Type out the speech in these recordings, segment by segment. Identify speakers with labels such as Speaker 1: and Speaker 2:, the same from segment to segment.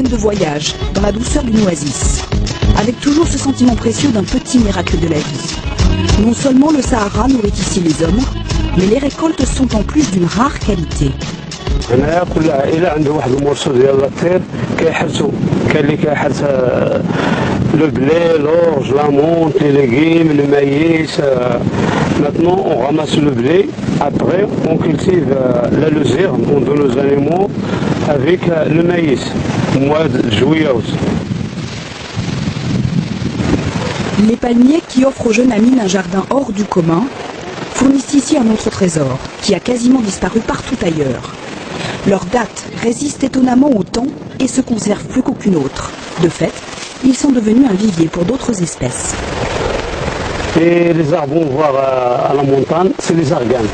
Speaker 1: semaine de voyage dans la douceur d'une oasis, avec toujours ce sentiment précieux d'un petit miracle de la vie. Non seulement le Sahara nourrit ici les hommes, mais les récoltes sont en plus d'une rare qualité.
Speaker 2: هنايا كل عائلة عنده واحد المورسو ديال لاطير كيحرسو، كاين اللي كيحرس لو بلي، لورج، لامونت، لي ليغيم، لو مايس. Maintenant on ramasse le blé, après on cultive la luzerne, on donne aux animaux avec le maïs, mois de juillet aussi.
Speaker 1: Les palmiers qui offrent aux jeunes Amine un jardin hors du commun fournissent ici un autre trésor qui a quasiment disparu partout ailleurs. Leur date résiste étonnamment au temps et se conserve plus qu'aucune autre. De fait, ils sont devenus un vivier pour d'autres espèces.
Speaker 2: Et les arbres on voit à la montagne, c'est les arganes.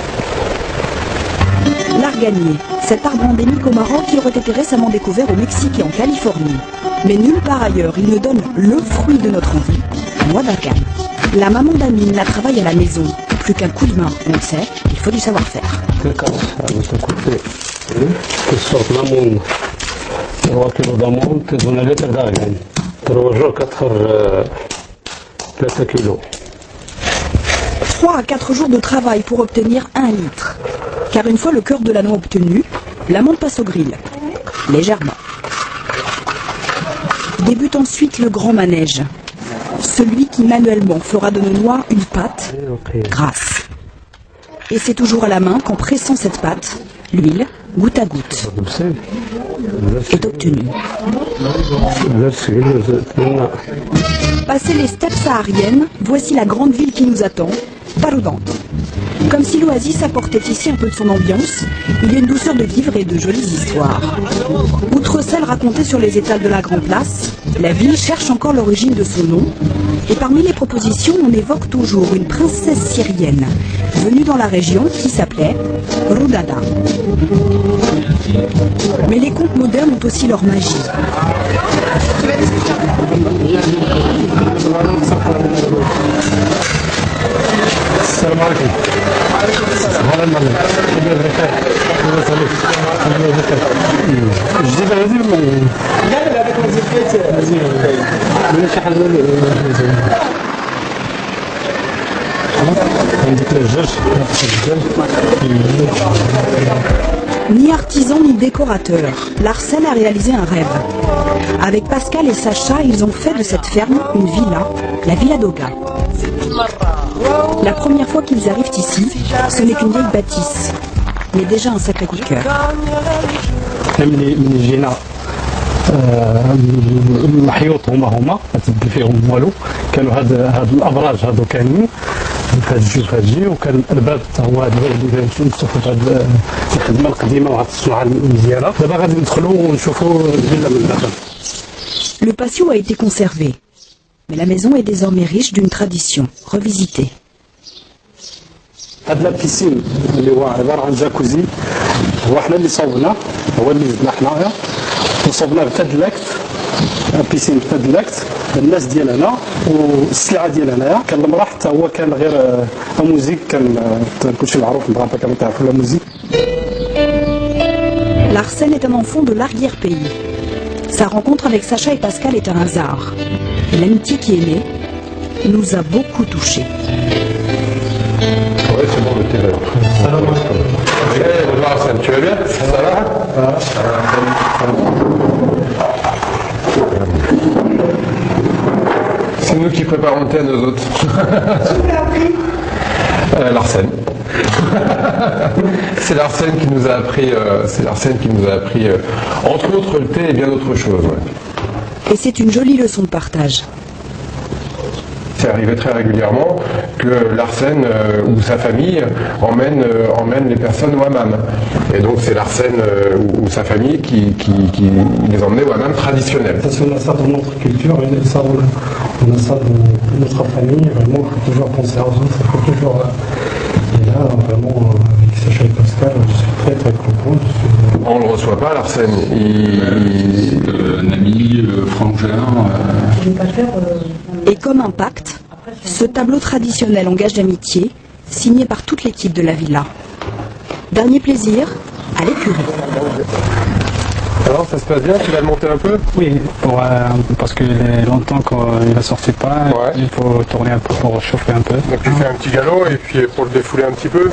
Speaker 1: L'arganier, cet arbre endémique au Maroc qui aurait été récemment découvert au Mexique et en Californie. Mais nulle part ailleurs, il ne donne le fruit de notre envie, la noix d'argane. La maman d'Amine la travaille à la maison. Plus qu'un coup de main, on le sait, il faut du savoir-faire.
Speaker 2: كتصوت ليمون 3 كيلو دامون تدون لتر دارغان 3 jours 3 كيلو.
Speaker 1: 3 à 4 jours de travail pour obtenir 1 litre. Car une fois le cœur de la noix obtenu, l'amande passe au grill, légèrement. Débute ensuite le grand manège. Celui qui manuellement fera de nos noix une pâte grasse. Et c'est toujours à la main qu'en pressant cette pâte, l'huile, goutte à goutte, est obtenue. Passé les steppes sahariennes, voici la grande ville qui nous attend, Taroudant. Comme si l'oasis apportait ici un peu de son ambiance, il y a une douceur de vivre et de jolies histoires. Outre celles racontées sur les étals de la Grande Place, la ville cherche encore l'origine de son nom. Et parmi les propositions, on évoque toujours une princesse syrienne venue dans la région qui s'appelait Roudada. Mais les contes modernes ont aussi leur magie.
Speaker 3: السلام عليكم. وعليكم السلام. هلا المعلم. كيف بخير؟ الله يسلمك. الله يبارك. جديدة هذه ولا؟ لا لا هذاك مازال فايت. مزيان. من شي حاجة عندك الدجاج.
Speaker 1: Ni artisan ni décorateur, Larsen a réalisé un rêve. Avec Pascal et Sacha, ils ont fait de cette ferme une villa, la Villa Doga. La première fois qu'ils arrivent ici, ce n'est qu'une vieille bâtisse, mais déjà un sacré coup de cœur.
Speaker 3: من جينا الحيوط هما تبدل فيهم والو كانوا هاد الابراج هادو كاينين في هاد الجو في هاد الجي وكان الباب حتى هو هاد الباب اللي نشوفوا هاد الخدمه القديمه وهاد الصناعه المزيانه دابا غادي ندخلوا ونشوفوا الفيلا من الداخل.
Speaker 1: Le patio a été conservé, mais la maison est désormais riche d'une tradition revisitée.
Speaker 3: هاد البيسين اللي هو عباره عن جاكوزي هو حنا اللي صوبناه هو اللي زدنا حنايا وصوبناه بتدلاكت بيسين بتدلاكت الناس ديال هنا والسلعه ديال هنايا كان المراه حتى هو كان غير موزيك كان كلشي معروف بالغابه كما تعرفوا لا موزيك.
Speaker 1: Larsen est un enfant de l'arrière-pays. Sa rencontre avec Sacha et Pascal est un hasard. L'amitié qui est née nous a beaucoup touchés.
Speaker 4: Ouais, c'est bon, le thé vert. Salam alaikum. Bonjour Arsène, tu vas bien? Ça va? C'est nous qui préparons le thé à nos hôtes. L'Arsène. C'est l'Arsène qui nous a appris, entre autres le thé et bien d'autres choses. Ouais.
Speaker 1: Et c'est une jolie leçon de partage.
Speaker 4: C'est arrivé très régulièrement que l'Arsène ou sa famille emmène les personnes au hammam. Et donc c'est l'Arsène ou sa famille qui les emmenait au hammam traditionnel.
Speaker 3: Parce qu'on a ça dans notre culture, on a ça dans notre famille, vraiment il faut toujours penser à eux, il faut toujours... Et là, vraiment, avec Sacha et Pascal, je suis très très content.
Speaker 4: On ne le reçoit pas, l'Arsène.
Speaker 5: Un ami, frangin.
Speaker 1: Et comme un pacte, ce tableau traditionnel en gage d'amitié, signé par toute l'équipe de la villa. Dernier plaisir, à l'écurie.
Speaker 4: Alors ça se passe bien, tu vas le monter un peu?
Speaker 3: Oui, parce qu'il est longtemps qu'il ne sortait pas,
Speaker 4: Ouais.
Speaker 3: il faut tourner un peu pour chauffer un peu.
Speaker 4: Donc tu fais un petit galop et puis pour le défouler un petit peu.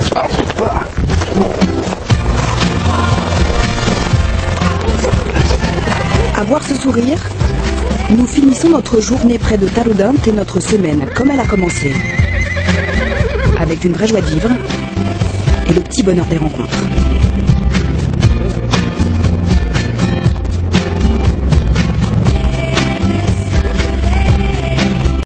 Speaker 1: À voir ce sourire, nous finissons notre journée près de Taroudant et notre semaine comme elle a commencé. Avec une vraie joie de vivre et le petit bonheur des rencontres.